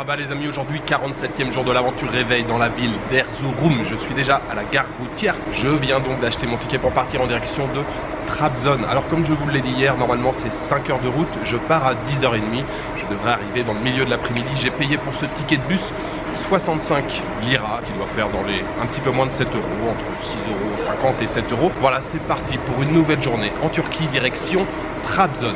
Merhaba les amis, aujourd'hui 47e jour de l'aventure réveil dans la ville d'Erzurum. Je suis déjà à la gare routière. Je viens donc d'acheter mon ticket pour partir en direction de Trabzon. Alors comme je vous l'ai dit hier, normalement c'est 5 heures de route. Je pars à 10h30. Je devrais arriver dans le milieu de l'après-midi. J'ai payé pour ce ticket de bus 65 lira, qui doit faire dans les un petit peu moins de 7 euros, entre 6,50 € et 7 euros. Voilà, c'est parti pour une nouvelle journée en Turquie, direction Trabzon.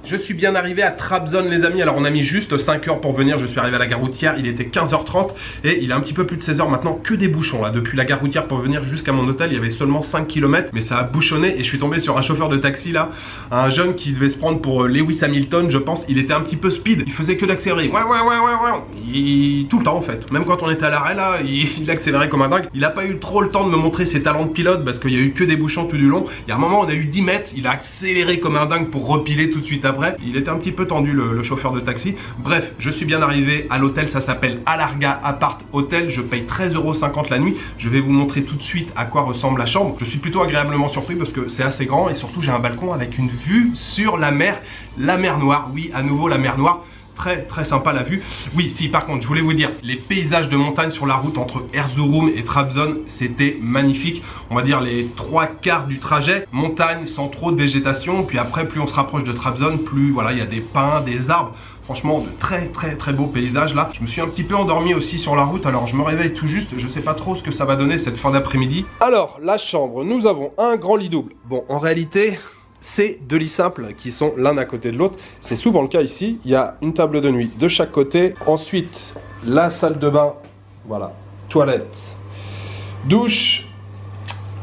Je suis bien arrivé à Trabzon les amis. Alors on a mis juste 5 heures pour venir. Je suis arrivé à la gare routière, il était 15h30 et il est un petit peu plus de 16h maintenant. Que des bouchons là. Depuis la gare routière pour venir jusqu'à mon hôtel, il y avait seulement 5 km, mais ça a bouchonné et je suis tombé sur un chauffeur de taxi là, un jeune qui devait se prendre pour Lewis Hamilton, je pense. Il était un petit peu speed, il faisait que d'accélérer. Tout le temps en fait. Même quand on était à l'arrêt là, il accélérait comme un dingue. Il a pas eu trop le temps de me montrer ses talents de pilote parce qu'il y a eu que des bouchons tout du long. Il y a un moment on a eu 10 mètres, il a accéléré comme un dingue pour repiler tout de suite après. Il était un petit peu tendu le chauffeur de taxi. Bref, je suis bien arrivé à l'hôtel, ça s'appelle Alarga Apart Hotel. Je paye 13,50 € la nuit. Je vais vous montrer tout de suite à quoi ressemble la chambre. Je suis plutôt agréablement surpris parce que c'est assez grand et surtout j'ai un balcon avec une vue sur la mer Noire. Oui, à nouveau la mer Noire. Très sympa la vue. Oui, si par contre je voulais vous dire, les paysages de montagne sur la route entre Erzurum et Trabzon, c'était magnifique. On va dire les 3/4 du trajet, montagne sans trop de végétation. Puis après, plus on se rapproche de Trabzon, plus voilà, il y a des pins, des arbres. Franchement, de très beaux paysages là. Je me suis un petit peu endormi aussi sur la route, alors je me réveille tout juste. Je sais pas trop ce que ça va donner cette fin d'après-midi. Alors, la chambre, nous avons un grand lit double. Bon, en réalité, c'est deux lits simples qui sont l'un à côté de l'autre. C'est souvent le cas ici. Il y a une table de nuit de chaque côté. Ensuite, la salle de bain, voilà, toilette, douche,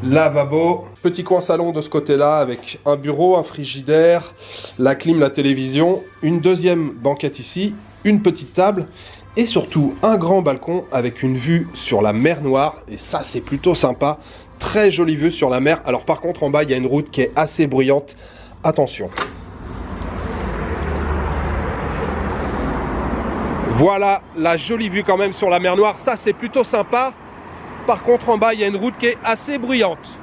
lavabo, petit coin salon de ce côté-là avec un bureau, un frigidaire, la clim, la télévision, une deuxième banquette ici, une petite table et surtout un grand balcon avec une vue sur la mer Noire et ça c'est plutôt sympa, très jolie vue sur la mer. Alors par contre en bas il y a une route qui est assez bruyante, attention. Voilà la jolie vue quand même sur la mer Noire, ça c'est plutôt sympa. Par contre, en bas, il y a une route qui est assez bruyante.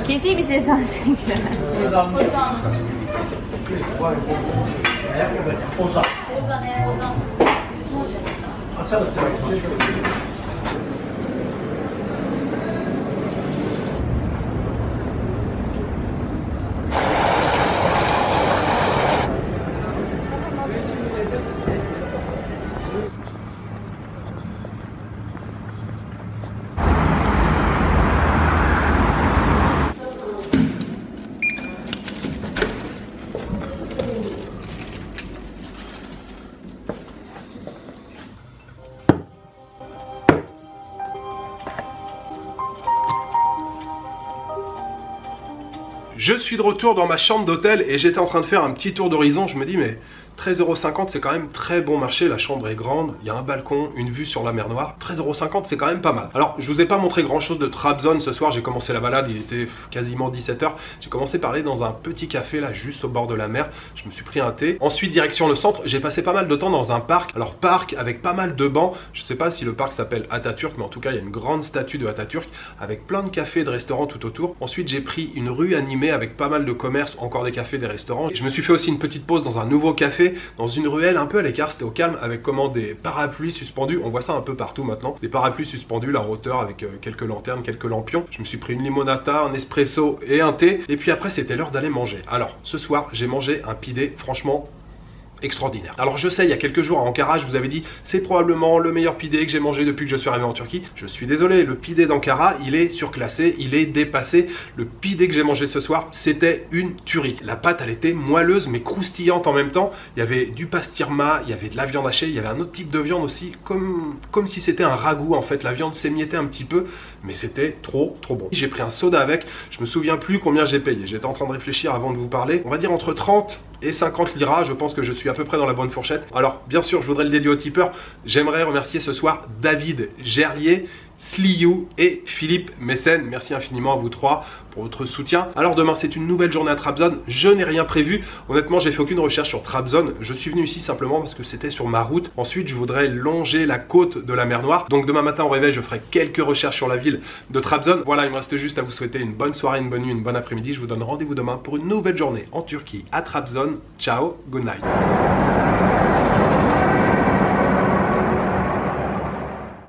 Kesin bir ses alsın. Ozan. Je suis de retour dans ma chambre d'hôtel et j'étais en train de faire un petit tour d'horizon. Je me dis mais 13,50 € c'est quand même très bon marché, la chambre est grande, il y a un balcon, une vue sur la mer Noire. 13,50 € c'est quand même pas mal. Alors je vous ai pas montré grand chose de Trabzon ce soir, j'ai commencé la balade, il était quasiment 17 h. J'ai commencé par aller dans un petit café là juste au bord de la mer, je me suis pris un thé. Ensuite direction le centre, j'ai passé pas mal de temps dans un parc. Alors parc avec pas mal de bancs, je sais pas si le parc s'appelle Atatürk mais en tout cas il y a une grande statue de Atatürk avec plein de cafés et de restaurants tout autour. Ensuite j'ai pris une rue animée avec pas mal de commerces, encore des cafés, des restaurants. Et je me suis fait aussi une petite pause dans un nouveau café, dans une ruelle un peu à l'écart, c'était au calme, avec comment des parapluies suspendus, on voit ça un peu partout maintenant, des parapluies suspendus, la hauteur avec quelques lanternes, quelques lampions. Je me suis pris une limonata, un espresso et un thé, et puis après c'était l'heure d'aller manger. Alors ce soir j'ai mangé un pidé franchement extraordinaire. Alors je sais, il y a quelques jours à Ankara, je vous avais dit c'est probablement le meilleur pidé que j'ai mangé depuis que je suis arrivé en Turquie. Je suis désolé, le pidé d'Ankara, il est surclassé, il est dépassé. Le pidé que j'ai mangé ce soir, c'était une tuerie. La pâte, elle était moelleuse mais croustillante en même temps. Il y avait du pastirma, il y avait de la viande hachée, il y avait un autre type de viande aussi, comme si c'était un ragoût en fait. La viande s'émiettait un petit peu, mais c'était trop bon. J'ai pris un soda avec, je me souviens plus combien j'ai payé. J'étais en train de réfléchir avant de vous parler. On va dire entre 30 et 50 liras, je pense que je suis à peu près dans la bonne fourchette. Alors bien sûr je voudrais le dédier au tipeur. J'aimerais remercier ce soir David Gerlier. Sliou et Philippe Messen. Merci infiniment à vous trois pour votre soutien. Alors demain c'est une nouvelle journée à Trabzon, je n'ai rien prévu. Honnêtement j'ai fait aucune recherche sur Trabzon, je suis venu ici simplement parce que c'était sur ma route. Ensuite je voudrais longer la côte de la mer Noire. Donc demain matin au réveil je ferai quelques recherches sur la ville de Trabzon. Voilà, il me reste juste à vous souhaiter une bonne soirée, une bonne nuit, une bonne après-midi. Je vous donne rendez-vous demain pour une nouvelle journée en Turquie à Trabzon. Ciao, good night.